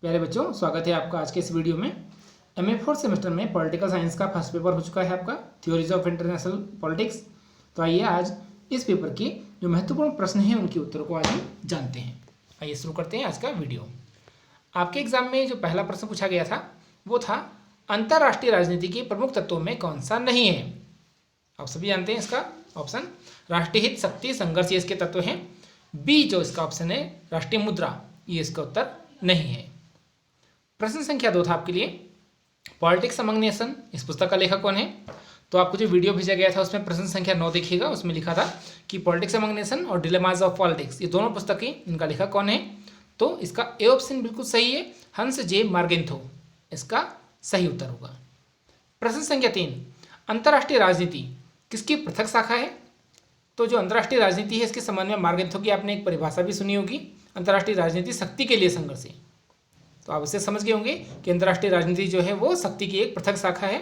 प्यारे बच्चों, स्वागत है आपका आज के इस वीडियो में। एमए फोर्थ सेमेस्टर में पॉलिटिकल साइंस का फर्स्ट पेपर हो चुका है आपका, थ्योरीज ऑफ इंटरनेशनल पॉलिटिक्स। तो आइए आज इस पेपर के जो महत्वपूर्ण प्रश्न हैं उनके उत्तर को आज हम जानते हैं। आइए शुरू करते हैं आज का वीडियो। आपके एग्जाम में जो पहला प्रश्न पूछा गया था वो था अंतर्राष्ट्रीय राजनीति के प्रमुख तत्वों में कौन सा नहीं है। आप सभी जानते हैं इसका ऑप्शन राष्ट्रीय हित, शक्ति, संघर्ष, ये इसके तत्व हैं। बी जो इसका ऑप्शन है राष्ट्रीय मुद्रा, ये इसका उत्तर नहीं है। प्रश्न संख्या 2 था आपके लिए पॉलिटिक्स अमंग नेशन, इस पुस्तक का लेखक कौन है। तो आपको जो वीडियो भेजा गया था उसमें प्रश्न संख्या 9 देखिएगा, उसमें लिखा था कि पॉलिटिक्स अमंग नेशन और डिलेमाज ऑफ पॉलिटिक्स, ये दोनों पुस्तकें, इनका लेखक कौन है। तो इसका ए ऑप्शन बिल्कुल सही है, हंस जे मार्गेंथो, इसका सही उत्तर होगा। प्रश्न संख्या 3 अंतर्राष्ट्रीय राजनीति किसकी पृथक शाखा है। तो जो अंतर्राष्ट्रीय राजनीति है इसके संबंध में मार्गेंथो की आपने एक परिभाषा भी सुनी होगी, अंतर्राष्ट्रीय राजनीति शक्ति के लिए संघर्ष है। तो आप इसे समझ गए होंगे कि अंतर्राष्ट्रीय राजनीति जो है वो शक्ति की एक पृथक शाखा है।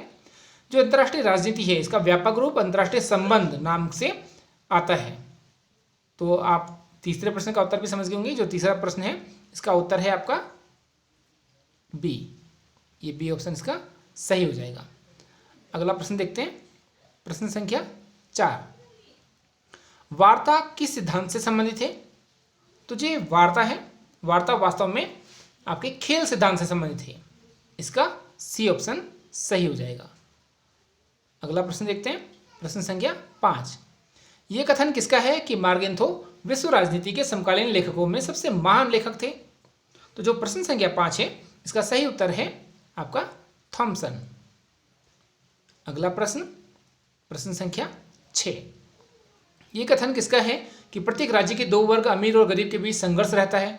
जो अंतर्राष्ट्रीय राजनीति है इसका व्यापक रूप अंतर्राष्ट्रीय संबंध नाम से आता है। तो आप तीसरे प्रश्न का उत्तर भी समझ गए होंगे। जो तीसरा प्रश्न है इसका उत्तर है आपका बी, ये बी ऑप्शन इसका सही हो जाएगा। अगला प्रश्न देखते हैं, प्रश्न संख्या 4 वार्ता किस सिद्धांत से संबंधित है। तो जो वार्ता है, वार्ता वास्तव में आपके खेल सिद्धांत से संबंधित है, इसका सी ऑप्शन सही हो जाएगा। अगला प्रश्न देखते हैं, प्रश्न संख्या 5 ये कथन किसका है कि मार्गेंथो विश्व राजनीति के समकालीन लेखकों में सबसे महान लेखक थे। तो जो प्रश्न संख्या 5 है इसका सही उत्तर है आपका थॉमसन। अगला प्रश्न, प्रश्न संख्या 6 ये कथन किसका है कि प्रत्येक राज्य के दो वर्ग अमीर और गरीब के बीच संघर्ष रहता है।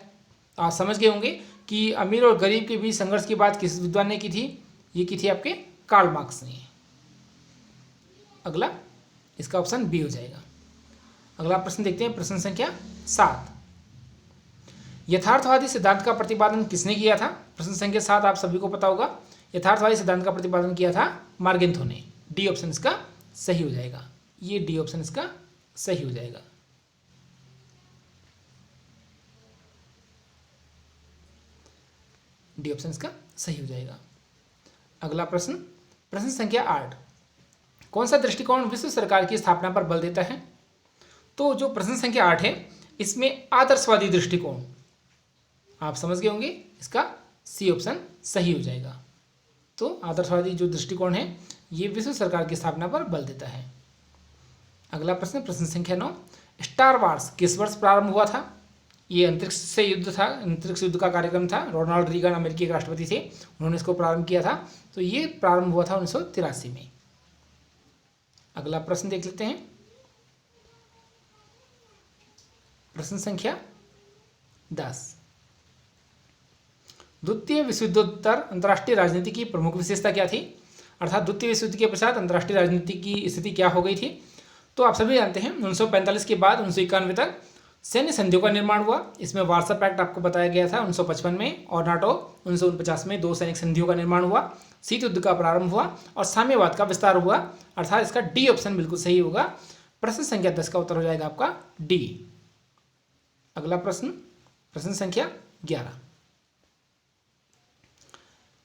आप समझ गए होंगे कि अमीर और गरीब के बीच संघर्ष की बात किस विद्वान ने की थी, ये की थी आपके कार्ल मार्क्स ने। अगला इसका ऑप्शन बी हो जाएगा। अगला प्रश्न देखते हैं, प्रश्न संख्या 7 यथार्थवादी सिद्धांत का प्रतिपादन किसने किया था। प्रश्न संख्या 7 आप सभी को पता होगा, यथार्थवादी सिद्धांत का प्रतिपादन किया था मार्गेंथो ने। डी ऑप्शन इसका सही हो जाएगा, ये डी ऑप्शन इसका सही हो जाएगा। डी ऑप्शन इसका सही हो जाएगा। अगला प्रश्न, प्रश्न संख्या 8 कौन सा दृष्टिकोण विश्व सरकार की स्थापना पर बल देता है। तो जो प्रश्न संख्या 8 है इसमें आदर्शवादी दृष्टिकोण, आप समझ गए होंगे, इसका सी ऑप्शन सही हो जाएगा। तो आदर्शवादी जो दृष्टिकोण है ये विश्व सरकार की स्थापना पर बल देता है। अगला प्रश्न, प्रश्न संख्या 9 स्टार वार्स किस वर्ष प्रारंभ हुआ था। ये अंतरिक्ष से युद्ध था, अंतरिक्ष युद्ध का कार्यक्रम था। रोनाल्ड रीगन अमेरिकी के राष्ट्रपति थे, उन्होंने इसको प्रारंभ किया था। तो ये प्रारंभ हुआ था 1983 में। अगला प्रश्न देख लेते हैं, प्रश्न संख्या 10 द्वितीय विश्वयुद्धोत्तर अंतर्राष्ट्रीय राजनीति की प्रमुख विशेषता क्या थी। अर्थात द्वितीय विश्व युद्ध के पश्चात अंतर्राष्ट्रीय राजनीति की स्थिति क्या हो गई थी। तो आप सभी जानते हैं 1945 के बाद 1991 तक सैन्य संधियों का निर्माण हुआ। इसमें वार्सा पैक्ट आपको बताया गया था 1955 में, और नाटो 1949 में 2 सैनिक संधियों का निर्माण हुआ। शीत युद्ध का प्रारंभ हुआ और साम्यवाद का विस्तार हुआ। अर्थात इसका डी ऑप्शन बिल्कुल सही होगा। प्रश्न संख्या 10 का उत्तर हो जाएगा आपका डी। अगला प्रश्न, प्रश्न संख्या 11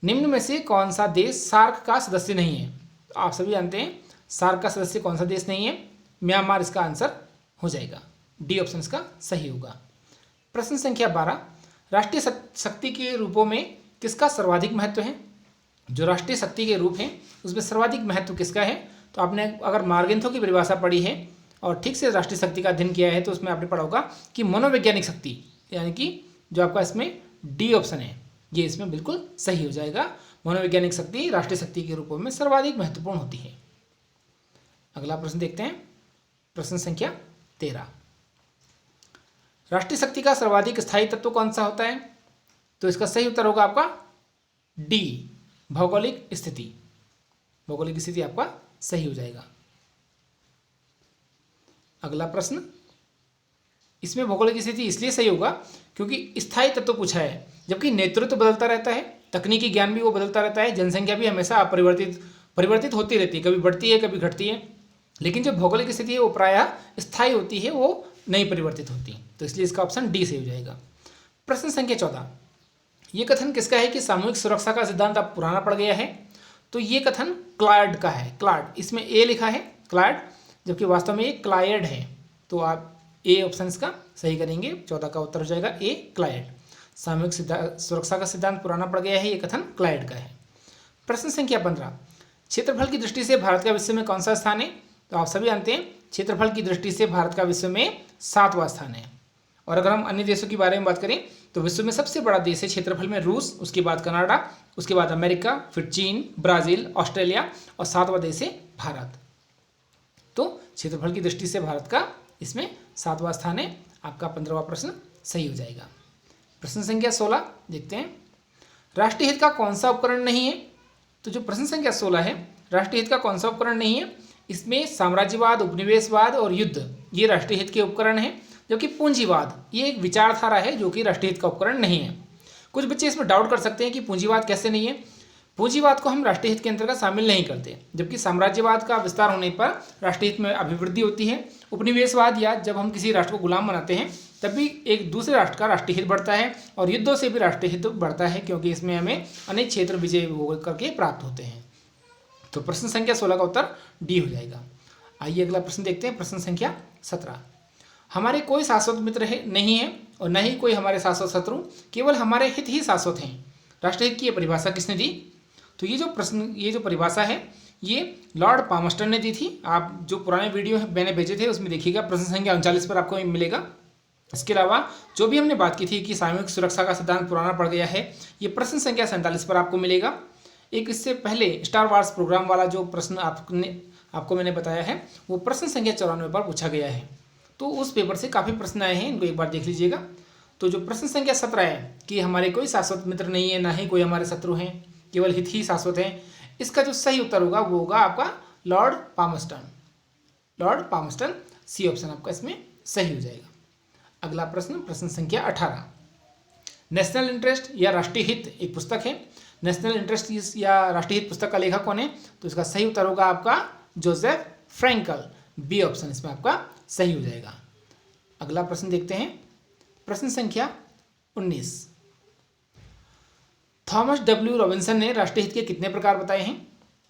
निम्न में से कौन सा देश सार्क का सदस्य नहीं है। तो आप सभी जानते हैं सार्क का सदस्य कौन सा देश नहीं है, म्यांमार इसका आंसर हो जाएगा। डी ऑप्शन इसका सही होगा। प्रश्न संख्या 12 राष्ट्रीय शक्ति के रूपों में किसका सर्वाधिक महत्व है। जो राष्ट्रीय शक्ति के रूप हैं उसमें सर्वाधिक महत्व किसका है। तो आपने अगर मार्गेंथो की परिभाषा पढ़ी है और ठीक से राष्ट्रीय शक्ति का अध्ययन किया है तो उसमें आपने पढ़ा होगा कि मनोवैज्ञानिक शक्ति, यानी कि जो आपका इसमें डी ऑप्शन है ये इसमें बिल्कुल सही हो जाएगा। मनोवैज्ञानिक शक्ति राष्ट्रीय शक्ति के रूपों में सर्वाधिक महत्वपूर्ण होती है। अगला प्रश्न देखते हैं, प्रश्न संख्या 13 राष्ट्रीय शक्ति का सर्वाधिक स्थायी तत्व कौन सा होता है। तो इसका सही उत्तर होगा आपका डी भौगोलिक स्थिति। भौगोलिक स्थिति आपका सही हो जाएगा। अगला प्रश्न, इसमें भौगोलिक स्थिति इसलिए सही होगा क्योंकि स्थायी तत्व पूछा है, जबकि नेतृत्व बदलता रहता है, तकनीकी ज्ञान भी वो बदलता रहता है, जनसंख्या भी हमेशा परिवर्तित होती रहती है, कभी बढ़ती है कभी घटती है। लेकिन जो भौगोलिक स्थिति है वो प्रायः स्थायी होती है, वो नहीं परिवर्तित होती। तो इसलिए इसका ऑप्शन डी सही हो जाएगा। प्रश्न संख्या 14 ये कथन किसका है कि सामूहिक सुरक्षा का सिद्धांत अब पुराना पड़ गया है? तो ये कथन क्लायड का है। क्लायड, इसमें ए लिखा है क्लायड, जबकि वास्तव में ये क्लायड है। तो आप ए ऑप्शन इसका सही करेंगे, 14 का उत्तर हो जाएगा ए क्लायड। सामूहिक सुरक्षा का सिद्धांत पुराना पड़ गया है, ये कथन क्लायड का है। प्रश्न संख्या 15, क्षेत्रफल की दृष्टि से भारत का विश्व में कौन सा स्थान है? तो आप सभी जानते हैं क्षेत्रफल की दृष्टि से भारत का विश्व में 7वां स्थान है। और अगर हम अन्य देशों के बारे में बात करें तो विश्व में सबसे बड़ा देश है क्षेत्रफल में रूस, उसके बाद कनाडा, उसके बाद अमेरिका, फिर चीन, ब्राज़ील, ऑस्ट्रेलिया और 7वां देश है भारत। तो क्षेत्रफल की दृष्टि से भारत का इसमें 7वां स्थान है। आपका 15वां प्रश्न सही हो जाएगा। प्रश्न संख्या 16 देखते हैं, राष्ट्रीय हित का कौन सा उपकरण नहीं है? तो जो प्रश्न संख्या 16 है, राष्ट्रीय हित का कौन सा उपकरण नहीं है? इसमें साम्राज्यवाद, उपनिवेशवाद और युद्ध ये राष्ट्रीय हित के उपकरण हैं, जबकि पूंजीवाद ये एक विचारधारा है जो कि राष्ट्रीय हित का उपकरण नहीं है। कुछ बच्चे इसमें डाउट कर सकते हैं कि पूंजीवाद कैसे नहीं है। पूंजीवाद को हम राष्ट्रीय हित के अंतर्गत शामिल नहीं करते, जबकि साम्राज्यवाद का विस्तार होने पर राष्ट्रीय हित में अभिवृद्धि होती है। उपनिवेशवाद या जब हम किसी राष्ट्र को गुलाम बनाते हैं तब भी एक दूसरे राष्ट्र का राष्ट्रीय हित बढ़ता है, और युद्धों से भी राष्ट्रीय हित बढ़ता है, क्योंकि इसमें हमें अनेक क्षेत्र विजय करके प्राप्त होते हैं। तो प्रश्न संख्या 16 का उत्तर डी हो जाएगा। आइए अगला प्रश्न देखते हैं। प्रश्न संख्या 17, हमारे कोई शाश्वत मित्र नहीं है और न ही कोई हमारे शाश्वत शत्रु, केवल हमारे हित ही शाश्वत हैं। राष्ट्रीय हित की यह परिभाषा किसने दी? तो ये जो परिभाषा है ये लॉर्ड पामस्टन ने दी थी। आप जो पुराने वीडियो मैंने भेजे थे उसमें देखिएगा, प्रश्न संख्या 39 पर आपको मिलेगा। इसके अलावा जो भी हमने बात की थी कि सामूहिक सुरक्षा का सिद्धांत पुराना पड़ गया है, ये प्रश्न संख्या 47 पर आपको मिलेगा। एक इससे पहले स्टार वार्स प्रोग्राम वाला जो प्रश्न आपको मैंने बताया है वो प्रश्न संख्या 94 पर पूछा गया है। तो उस पेपर से काफ़ी प्रश्न आए हैं, इनको एक बार देख लीजिएगा। तो जो प्रश्न संख्या 17 है कि हमारे कोई शाश्वत मित्र नहीं है, ना ही कोई हमारे शत्रु हैं, केवल हित ही शाश्वत हैं, इसका जो सही उत्तर होगा वो होगा आपका Lord Palmerston. Lord Palmerston, C option आपका इसमें सही हो जाएगा। अगला प्रश्न, प्रश्न संख्या 18, नेशनल इंटरेस्ट या राष्ट्रीय हित एक पुस्तक है। नेशनल इंटरेस्ट या राष्ट्रीय हित पुस्तक का लेखक कौन है? तो इसका सही उत्तर होगा आपका जोसेफ फ्रैंकल, बी ऑप्शन इसमें आपका सही हो जाएगा। अगला प्रश्न देखते हैं। प्रश्न संख्या 19, थॉमस डब्ल्यू रॉबिन्सन ने राष्ट्रीय हित के कितने प्रकार बताए हैं?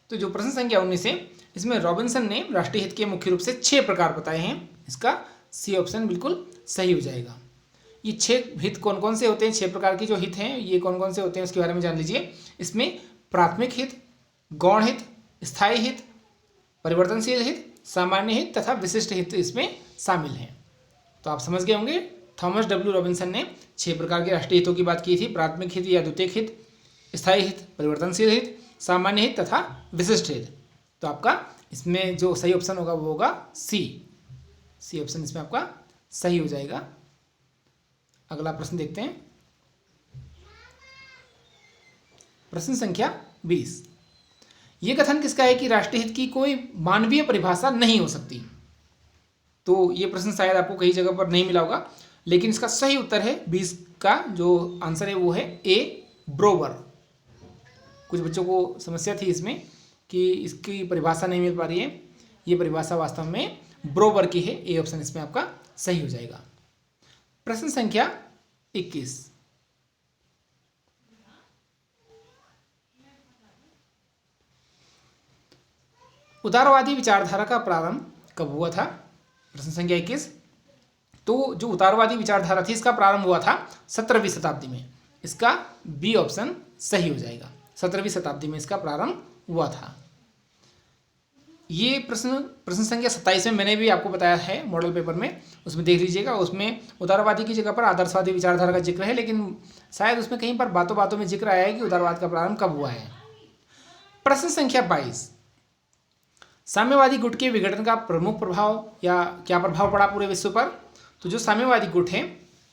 तो जो प्रश्न संख्या 19 है इसमें रॉबिन्सन ने राष्ट्रीय हित के मुख्य रूप से 6 प्रकार बताए हैं। इसका सी ऑप्शन बिल्कुल सही हो जाएगा। ये 6 हित कौन कौन से होते हैं? 6 प्रकार के जो हित हैं ये कौन कौन से होते हैं उसके बारे में जान लीजिए। इसमें प्राथमिक हित, गौण हित, स्थायी हित, परिवर्तनशील हित, सामान्य हित तथा विशिष्ट हित इसमें शामिल हैं। तो आप समझ गए होंगे थॉमस डब्ल्यू रॉबिन्सन ने 6 प्रकार के राष्ट्रीय हितों की बात की थी। प्राथमिक हित या द्वितीयक हित, स्थायी हित, परिवर्तनशील हित, सामान्य हित तथा विशिष्ट हित। तो आपका इसमें जो सही ऑप्शन होगा वो होगा सी ऑप्शन इसमें आपका सही हो जाएगा। अगला प्रश्न देखते हैं। प्रश्न संख्या 20, ये कथन किसका है कि राष्ट्रीय हित की कोई मानवीय परिभाषा नहीं हो सकती? तो ये प्रश्न शायद आपको कई जगह पर नहीं मिला होगा, लेकिन इसका सही उत्तर है 20 का जो आंसर है वो है ए ब्रोवर। कुछ बच्चों को समस्या थी इसमें कि इसकी परिभाषा नहीं मिल पा रही है, ये परिभाषा वास्तव में ब्रोवर की है। ए ऑप्शन इसमें आपका सही हो जाएगा। प्रश्न संख्या 21, उदारवादी विचारधारा का प्रारंभ कब हुआ था? प्रश्न संख्या 21, तो जो उदारवादी विचारधारा थी इसका प्रारंभ हुआ था 17वीं शताब्दी में। इसका बी ऑप्शन सही हो जाएगा। 17वीं शताब्दी में इसका प्रारंभ हुआ था। ये प्रश्न संख्या 27 में मैंने भी आपको बताया है मॉडल पेपर में, उसमें देख लीजिएगा। उसमें उदारवादी की जगह पर आदर्शवादी विचारधारा का जिक्र है, लेकिन शायद उसमें कहीं पर बातों बातों में जिक्र आया है कि उदारवाद का प्रारंभ कब हुआ है। प्रश्न संख्या 22, साम्यवादी गुट के विघटन का प्रमुख प्रभाव या क्या प्रभाव पड़ा पूरे विश्व पर? तो जो साम्यवादी गुट है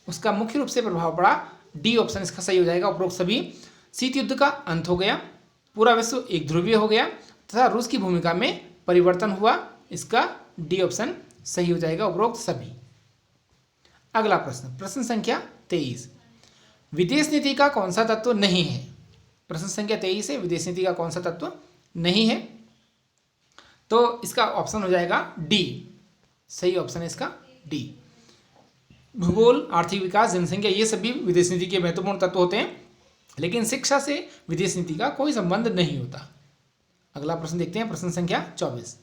उसका मुख्य रूप से प्रभाव पड़ा, डी ऑप्शन इसका सही हो जाएगा। उपरोक्त सभी, शीत युद्ध का अंत हो गया, पूरा विश्व एक ध्रुवीय हो गया तथा रूस की भूमिका में परिवर्तन हुआ। इसका डी ऑप्शन सही हो जाएगा, उपरोक्त सभी। अगला प्रश्न, प्रश्न संख्या 23, विदेश नीति का कौन सा तत्व नहीं है? प्रश्न संख्या 23 है, विदेश नीति का कौन सा तत्व नहीं है? तो इसका ऑप्शन हो जाएगा डी, सही ऑप्शन है इसका डी। भूगोल, आर्थिक विकास, जनसंख्या ये सभी विदेश नीति के महत्वपूर्ण तत्व होते हैं। लेकिन शिक्षा से विदेश नीति का कोई संबंध नहीं होता। अगला प्रश्न देखते हैं, प्रश्न संख्या 24।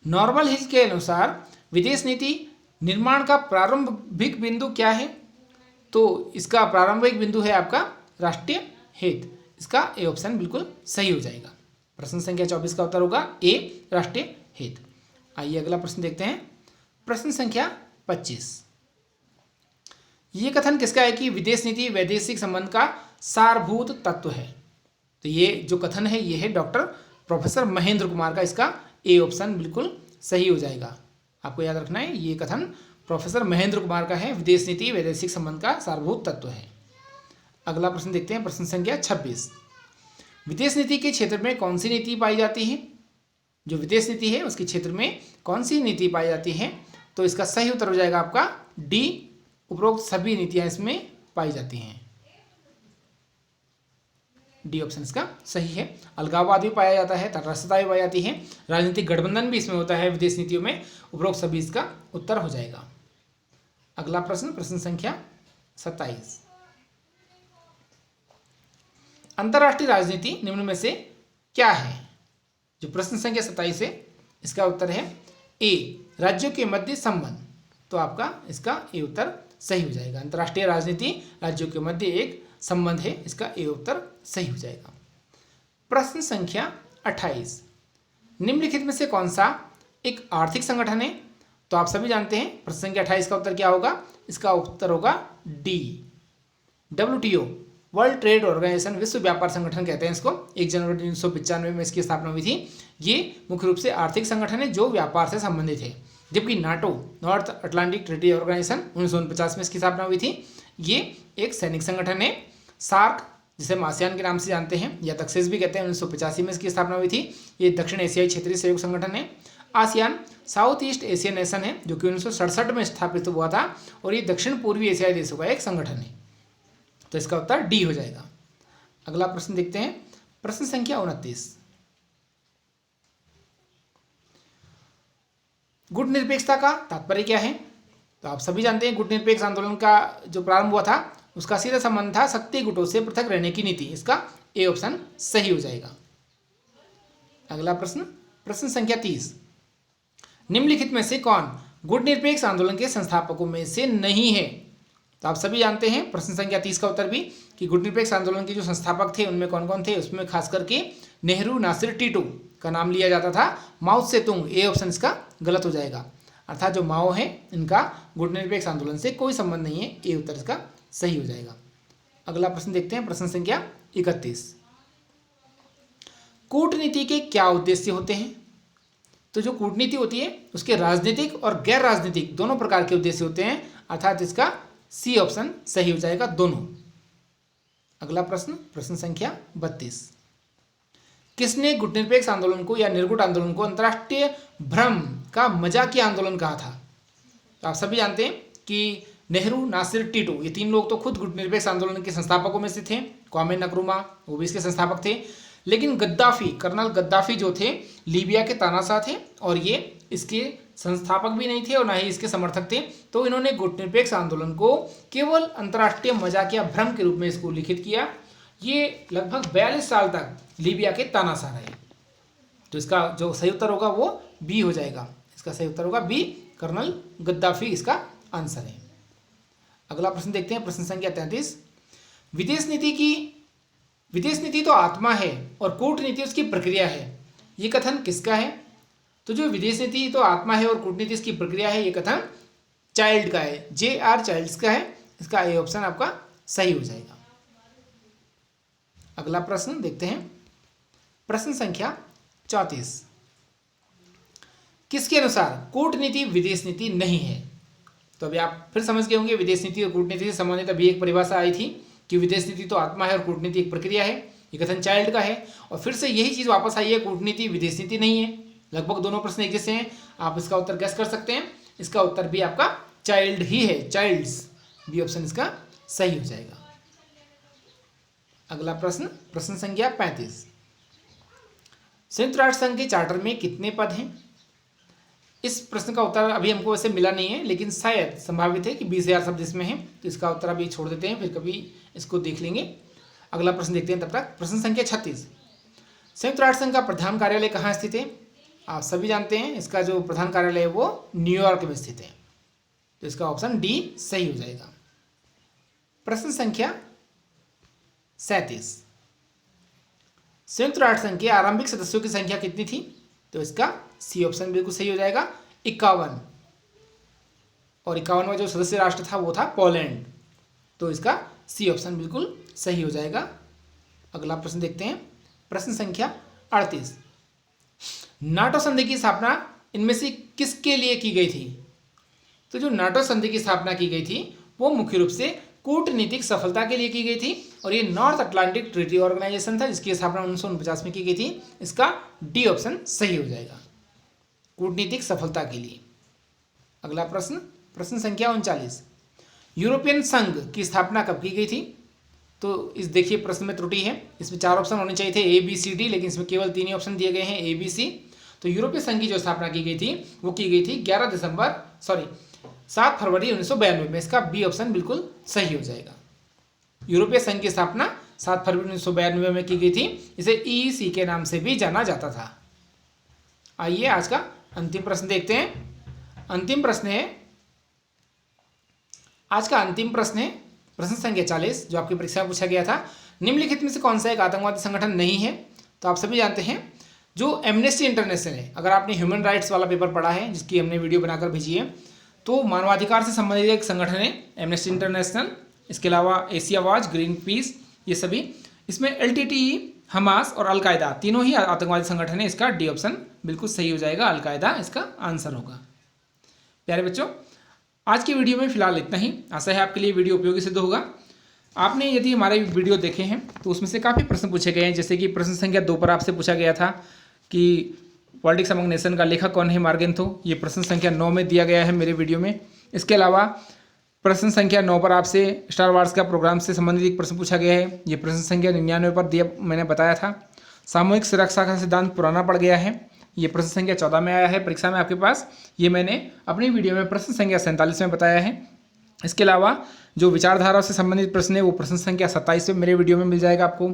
नॉर्मल हिज के अनुसार विदेश नीति निर्माण का प्रारंभिक बिंदु क्या है? तो इसका प्रारंभिक बिंदु है आपका राष्ट्रीय हित। इसका ए ऑप्शन बिल्कुल सही हो जाएगा। प्रश्न संख्या 24 का उत्तर होगा ए, राष्ट्रीय हित। आइए अगला प्रश्न देखते हैं, प्रश्न संख्या 25। ये कथन किसका है कि विदेश नीति वैदेशिक संबंध का सारभूत तत्व है? तो ये जो कथन है ये है डॉक्टर प्रोफेसर महेंद्र कुमार का। इसका ए ऑप्शन बिल्कुल सही हो जाएगा। आपको याद रखना है, ये कथन प्रोफेसर महेंद्र कुमार का है, विदेश नीति वैदेशिक संबंध का सारभूत तत्व है। अगला प्रश्न देखते हैं, प्रश्न संख्या 26। विदेश नीति के क्षेत्र में कौन सी नीति पाई जाती है? जो विदेश नीति है उसके क्षेत्र में कौन सी नीति पाई जाती है? तो इसका सही उत्तर हो जाएगा आपका डी, उपरोक्त सभी नीतियां इसमें पाई जाती हैं। डी ऑप्शन इसका सही है। अलगाववाद भी पाया जाता है, तटस्थता भी पाई जाती है, राजनीतिक गठबंधन भी इसमें होता है विदेश नीतियों में। उपरोक्त सभी इसका उत्तर हो जाएगा। अगला प्रश्न, प्रश्न संख्या 27। अंतर्राष्ट्रीय राजनीति निम्न में से क्या है? जो प्रश्न संख्या 27 है इसका उत्तर है ए, राज्यों के मध्य संबंध। तो आपका इसका ए उत्तर सही हो जाएगा। अंतर्राष्ट्रीय राजनीति राज्यों के मध्य एक संबंध है, इसका ए उत्तर सही हो जाएगा। प्रश्न संख्या 28। निम्नलिखित में से कौन सा एक आर्थिक संगठन है? तो आप सभी जानते हैं प्रश्न संख्या 28 का उत्तर क्या होगा? इसका उत्तर होगा D, WTO, world trade organisation, विश्व व्यापार संगठन कहते हैं इसको। 1 जनवरी 1995 में इसकी स्थापना हुई थी। ये मुख्य रूप से आर्थिक संगठन है जो व्यापार से संबंधित है। जबकि NATO, North Atlantic Treaty Organisation, 1949 में इसकी स्थापना हुई थी। ये एक सैनिक संगठन है। सार्क, जिसे हम आसियान के नाम से जानते हैं या तक्सेस भी कहते हैं, 1985 में इसकी स्थापना हुई थी। ये दक्षिण एशियाई क्षेत्रीय सहयोग संगठन है। ASEAN south east Asian nation है जो कि 1967 में स्थापित हुआ था और ये दक्षिण पूर्वी एशियाई देशों का एक संगठन है। तो इसका उत्तर डी हो जाएगा। अगला प्रश्न देखते हैं, प्रश्न संख्या 29। गुट निरपेक्षता का तात्पर्य क्या है? तो आप सभी जानते हैं गुट निरपेक्ष आंदोलन का जो प्रारंभ हुआ था उसका सीधा संबंध था शक्ति गुटों से पृथक रहने की नीति। इसका ए ऑप्शन सही हो जाएगा। अगला प्रश्न, प्रश्न संख्या 30। निम्नलिखित में से कौन गुट निरपेक्ष आंदोलन के संस्थापकों में से नहीं है? तो आप सभी जानते हैं प्रश्न संख्या 30 का उत्तर भी कि गुट निरपेक्ष आंदोलन के जो संस्थापक थे उनमें कौन कौन थे। उसमें खास करके नेहरू, नासिर, टीटू का नाम लिया जाता था। माओ से तुंग, ए ऑप्शन इसका गलत हो जाएगा। अर्थात जो माओ है इनका गुट निरपेक्ष आंदोलन से कोई संबंध नहीं है। ए उत्तर इसका सही हो जाएगा। अगला प्रश्न देखते हैं, प्रश्न संख्या 31। कूटनीति के क्या उद्देश्य होते हैं? तो जो कूटनीति होती है उसके राजनीतिक और गैर राजनीतिक दोनों प्रकार के उद्देश्य होते हैं। अर्थात इसका सी ऑप्शन सही हो जाएगा, दोनों। अगला प्रश्न, प्रश्न संख्या 32। किसने गुट निरपेक्ष आंदोलन को या निर्गुट आंदोलन को अंतर्राष्ट्रीय भ्रम का मजाकिया आंदोलन कहा था? तो आप सभी जानते हैं कि नेहरू, नासिर, टीटू ये तीन लोग तो खुद गुट निरपेक्ष आंदोलन के संस्थापकों में से थे। क्वामे नक्रुमा वो भी इसके संस्थापक थे। लेकिन गद्दाफी, कर्नल गद्दाफी जो थे लीबिया के तानाशाह थे और ये इसके संस्थापक भी नहीं थे और ना ही इसके समर्थक थे। तो इन्होंने गुट निरपेक्ष आंदोलन को केवल अंतर्राष्ट्रीय मजाकिया भ्रम के रूप में इसको लिखित किया। ये लगभग 42 साल तक लीबिया के तानाशाह रहे। तो इसका जो सही उत्तर होगा वो बी हो जाएगा। इसका सही उत्तर होगा बी, कर्नल गद्दाफी इसका आंसर है। अगला प्रश्न देखते हैं, प्रश्न संख्या 33। विदेश नीति तो आत्मा है और कूटनीति उसकी प्रक्रिया है, ये कथन किसका है? तो जो विदेश नीति तो आत्मा है और कूटनीति इसकी प्रक्रिया है, ये कथन चाइल्ड का है, J.R. चाइल्ड्स का है। इसका ए ऑप्शन आपका सही हो जाएगा। अगला प्रश्न देखते हैं, प्रश्न संख्या 34। किसके अनुसार कूटनीति विदेश नीति नहीं है? तो अभी आप फिर समझ गए होंगे विदेश नीति और कूटनीति से संबंधित अभी एक परिभाषा आई थी कि विदेश नीति तो आत्मा है और कूटनीति एक प्रक्रिया है, ये कथन चाइल्ड का है। और फिर से यही चीज़ वापस आई है, कूटनीति विदेश नीति नहीं है। लगभग दोनों प्रश्न एक जैसे हैं, आप इसका उत्तर गैस कर सकते हैं। इसका उत्तर भी आपका चाइल्ड ही है, चाइल्ड्स, बी ऑप्शन इसका सही हो जाएगा। अगला प्रश्न, प्रश्न संख्या 35। संयुक्त राष्ट्र संघ के चार्टर में कितने पद हैं? इस प्रश्न का उत्तर अभी हमको वैसे मिला नहीं है, लेकिन शायद संभावित है कि 20,000 शब्द इसमें हैं। तो इसका उत्तर अभी छोड़ देते हैं, फिर कभी इसको देख लेंगे। अगला प्रश्न देखते हैं तब तक। प्रश्न संख्या 36, संयुक्त राष्ट्र संघ का प्रधान कार्यालय कहाँ स्थित है? आप सभी जानते हैं इसका जो प्रधान कार्यालय है वो न्यूयॉर्क में स्थित है, तो इसका ऑप्शन डी सही हो जाएगा। प्रश्न संख्या 37, संयुक्त राष्ट्र संघ के आरंभिक सदस्यों की संख्या कितनी थी? तो इसका सी ऑप्शन बिल्कुल सही हो जाएगा, 51। और 51वां जो सदस्य राष्ट्र था वो था पोलैंड, तो इसका सी ऑप्शन बिल्कुल सही हो जाएगा। अगला प्रश्न देखते हैं। प्रश्न संख्या 38, नाटो संधि की स्थापना इनमें से किसके लिए की गई थी? तो जो नाटो संधि की स्थापना की गई थी वो मुख्य रूप से कूटनीतिक सफलता के लिए की गई थी, और ये नॉर्थ अटलांटिक ट्रीटी ऑर्गेनाइजेशन था जिसकी स्थापना 1949 में की गई थी। इसका डी ऑप्शन सही हो जाएगा, कूटनीतिक सफलता के लिए। अगला प्रश्न, प्रश्न संख्या 39, यूरोपियन संघ की स्थापना कब की गई थी? तो इस देखिए प्रश्न में त्रुटि है, इसमें 4 ऑप्शन होने चाहिए थे ए बी सी डी, लेकिन इसमें केवल 3 ही ऑप्शन दिए गए हैं ए बी सी। तो यूरोपीय संघ की जो स्थापना की गई थी वो की गई थी 7 फरवरी 1992 में। इसका बी ऑप्शन बिल्कुल सही हो जाएगा। यूरोपीय संघ की स्थापना 7 फरवरी 1992 में की गई थी। इसे ईईसी के नाम से भी जाना जाता था। आइए आज का अंतिम प्रश्न देखते हैं। अंतिम प्रश्न है, आज का अंतिम प्रश्न है प्रश्न संख्या 40, जो आपकी परीक्षा में पूछा गया था। निम्नलिखित में से कौन सा एक आतंकवादी संगठन नहीं है? तो आप सभी जानते हैं जो एमनेस्टी इंटरनेशनल है। अगर आपने ह्यूमन राइट्स वाला पेपर पढ़ा है, जिसकी हमने वीडियो बनाकर भेजी है, तो मानवाधिकार से संबंधित एक संगठन है एमनेस्टी इंटरनेशनल। इसके अलावा एशिया वॉच, ग्रीन पीस, ये सभी। इसमें LTTE, हमास और अलकायदा तीनों ही आतंकवादी संगठन है। इसका डी ऑप्शन बिल्कुल सही हो जाएगा, अलकायदा इसका आंसर होगा। प्यारे बच्चों, आज की वीडियो में फिलहाल इतना ही। आशा है आपके लिए वीडियो उपयोगी सिद्ध होगा। आपने यदि हमारे वीडियो देखे हैं तो उसमें से काफ़ी प्रश्न पूछे गए हैं, जैसे कि प्रश्न संख्या 2 पर आपसे पूछा गया था कि पॉलिटिक्स अमंग नेशन का लेखक कौन है, मार्गेंथो। ये प्रश्न संख्या 9 में दिया गया है मेरे वीडियो में। इसके अलावा प्रश्न संख्या 9 पर आपसे स्टार वार्स का प्रोग्राम से संबंधित एक प्रश्न पूछा गया है। ये प्रश्न संख्या 99 पर दिया, मैंने बताया था। सामूहिक सुरक्षा का सिद्धांत पुराना पड़ गया है, ये प्रश्न संख्या 14 में आया है परीक्षा में आपके पास। ये मैंने अपनी वीडियो में प्रश्न संख्या 47 में बताया है। इसके अलावा जो विचारधारा से संबंधित प्रश्न है वो प्रश्न संख्या 27 में मेरे वीडियो में मिल जाएगा आपको।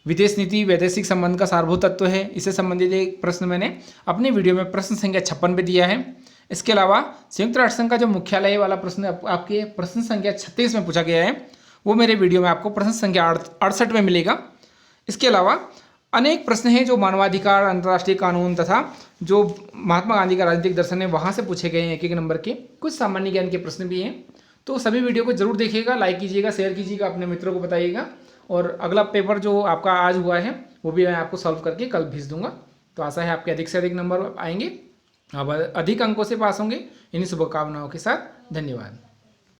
विदेश नीति वैदेशिक संबंध का सार्वभौम तत्व है, इससे संबंधित एक प्रश्न मैंने अपनी वीडियो में प्रश्न संख्या 56 पे दिया है। इसके अलावा संयुक्त राष्ट्र संघ का जो मुख्यालय वाला प्रश्न आपके प्रश्न संख्या 36 में पूछा गया है, वो मेरे वीडियो में आपको प्रश्न संख्या 68 में मिलेगा। इसके अलावा अनेक प्रश्न हैं जो मानवाधिकार, अंतर्राष्ट्रीय कानून तथा जो महात्मा गांधी का राजनीतिक दर्शन है वहाँ से पूछे गए हैं। एक नंबर के कुछ सामान्य ज्ञान के प्रश्न भी हैं। तो सभी वीडियो को जरूर देखिएगा, लाइक कीजिएगा, शेयर कीजिएगा, अपने मित्रों को बताइएगा। और अगला पेपर जो आपका आज हुआ है वो भी मैं आपको सॉल्व करके कल भेज दूंगा। तो आशा है आपके अधिक से अधिक नंबर आएंगे, आप अधिक अंकों से पास होंगे। इन्हीं शुभकामनाओं के साथ धन्यवाद।